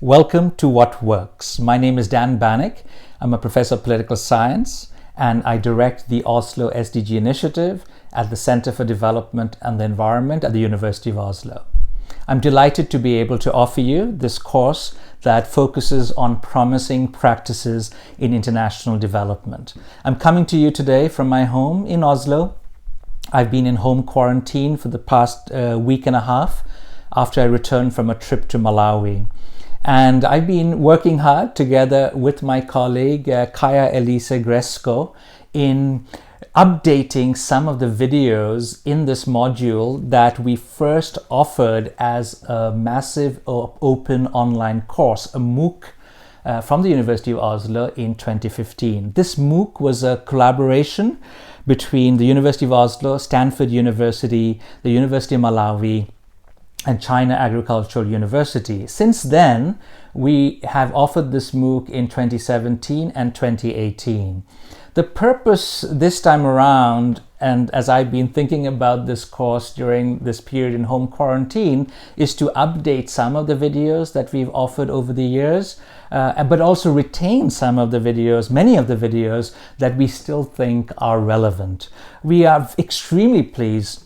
Welcome to What Works. My name is Banik. I'm a professor of political science and I direct the Oslo SDG initiative at the Center for Development and the Environment at the University of Oslo. I'm delighted to be able to offer you this course that focuses on promising practices in international development. I'm coming to you today from my home in Oslo. I've been in home quarantine for the past week and a half after I returned from a trip to Malawi. And I've been working hard together with my colleague Kaya Elise Gresco in updating some of the videos in this module that we first offered as a massive open online course, a MOOC from the University of Oslo in 2015. This MOOC was a collaboration between the University of Oslo, Stanford University, the University of Malawi, and China Agricultural University. Since then, we have offered this MOOC in 2017 and 2018. The purpose this time around, and as I've been thinking about this course during this period in home quarantine, is to update some of the videos that we've offered over the years, but also retain some of the videos, many of the videos that we still think are relevant. We are extremely pleased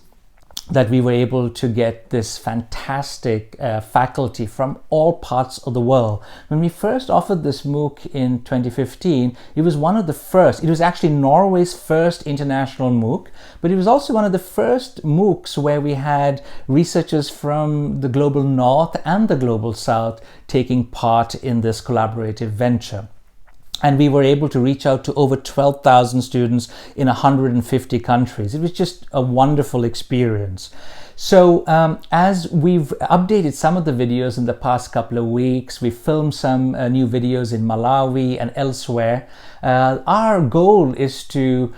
that we were able to get this fantastic faculty from all parts of the world. When we first offered this MOOC in 2015, it was one of the first. It was actually Norway's first international MOOC, but it was also one of the first MOOCs where we had researchers from the global north and the global south taking part in this collaborative venture. And we were able to reach out to over 12,000 students in 150 countries. It was just a wonderful experience. So as we've updated some of the videos in the past couple of weeks, we filmed some new videos in Malawi and elsewhere. Our goal is to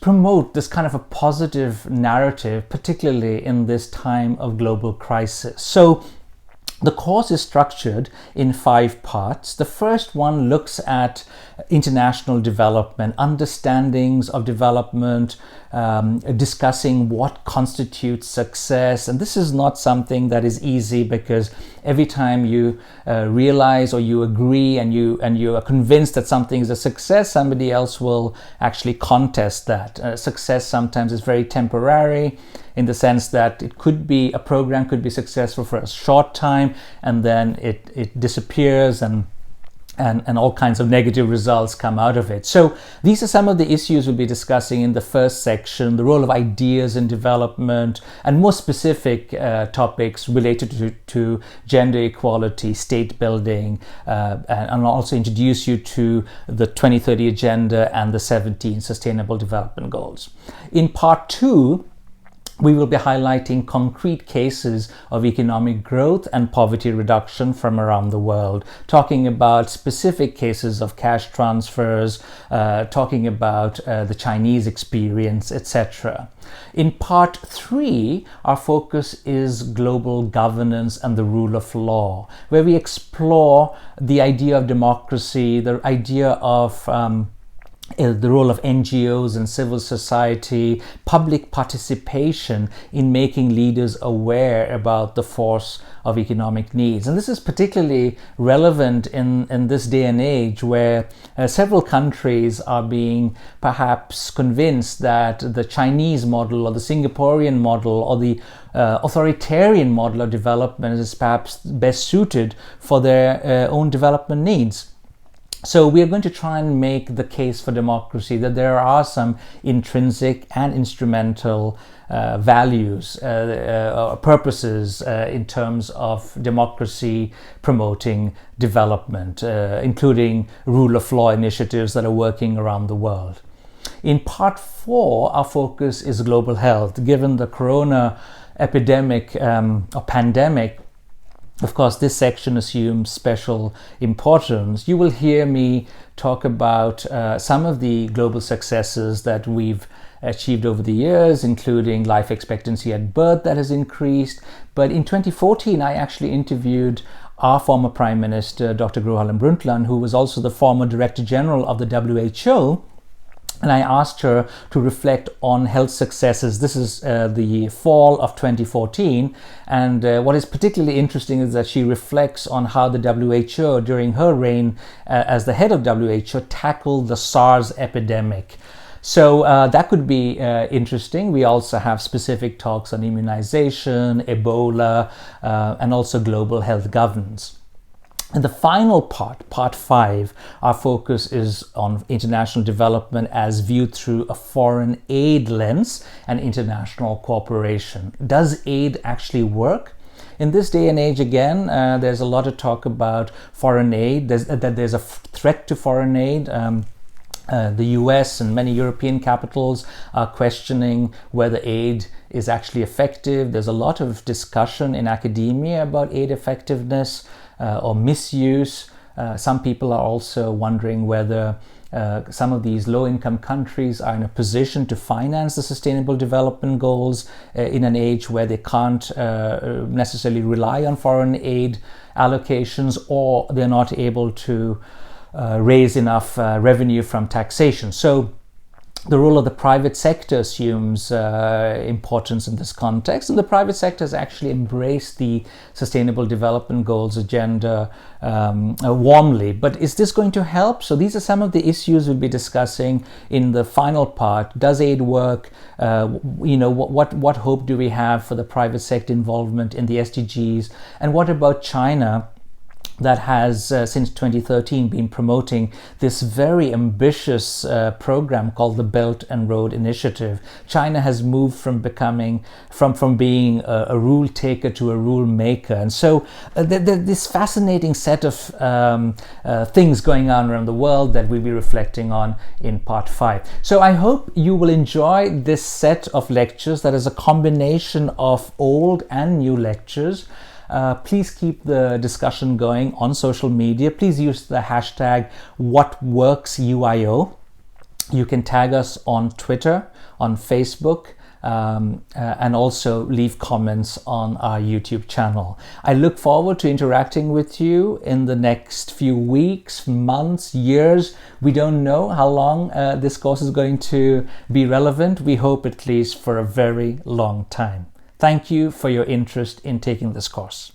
promote this kind of a positive narrative, particularly in this time of global crisis. So the course is structured in 5 parts. The first one looks at international development, understandings of development, discussing what constitutes success. And this is not something that is easy, because every time you realize or you agree and you are convinced that something is a success, somebody else will actually contest that. Success sometimes is very temporary, in the sense that a program could be successful for a short time and then it disappears and all kinds of negative results come out of it. So these are some of the issues we'll be discussing in the first section: the role of ideas in development, and more specific topics related to gender equality, state building, and also introduce you to the 2030 Agenda and the 17 Sustainable Development Goals. In part 2, we will be highlighting concrete cases of economic growth and poverty reduction from around the world, talking about specific cases of cash transfers, talking about the Chinese experience, etc. In part 3, our focus is global governance and the rule of law, where we explore the idea of democracy, the idea of the role of NGOs and civil society, public participation in making leaders aware about the force of economic needs. And this is particularly relevant in this day and age, where several countries are being perhaps convinced that the Chinese model or the Singaporean model or the authoritarian model of development is perhaps best suited for their own development needs. So we are going to try and make the case for democracy, that there are some intrinsic and instrumental values, purposes in terms of democracy promoting development, including rule of law initiatives that are working around the world. In part 4, our focus is global health. Given the corona epidemic or pandemic, of course, this section assumes special importance. You will hear me talk about some of the global successes that we've achieved over the years, including life expectancy at birth that has increased. But in 2014, I actually interviewed our former Prime Minister, Dr. Gro Harlem Brundtland, who was also the former Director General of the WHO. And I asked her to reflect on health successes. This is the fall of 2014. And what is particularly interesting is that she reflects on how the WHO, during her reign as the head of WHO, tackled the SARS epidemic. So that could be interesting. We also have specific talks on immunization, Ebola, and also global health governance. And the final part, part 5, our focus is on international development as viewed through a foreign aid lens and international cooperation. Does aid actually work? In this day and age, again, there's a lot of talk about foreign aid, that there's a threat to foreign aid. The US and many European capitals are questioning whether aid is actually effective. There's a lot of discussion in academia about aid effectiveness or misuse. Some people are also wondering whether some of these low-income countries are in a position to finance the Sustainable Development Goals in an age where they can't necessarily rely on foreign aid allocations, or they're not able to raise enough revenue from taxation. So the role of the private sector assumes importance in this context, and the private sector has actually embraced the Sustainable Development Goals agenda warmly. But is this going to help? So these are some of the issues we'll be discussing in the final part. Does aid work? What hope do we have for the private sector involvement in the SDGs? And what about China, that has since 2013 been promoting this very ambitious program called the Belt and Road Initiative? China has moved from being a rule taker to a rule maker, and so this fascinating set of things going on around the world that we'll be reflecting on in part 5. So I hope you will enjoy this set of lectures that is a combination of old and new lectures. Please keep the discussion going on social media. Please use the hashtag WhatWorksUIO. You can tag us on Twitter, on Facebook, and also leave comments on our YouTube channel. I look forward to interacting with you in the next few weeks, months, years. We don't know how long this course is going to be relevant. We hope at least for a very long time. Thank you for your interest in taking this course.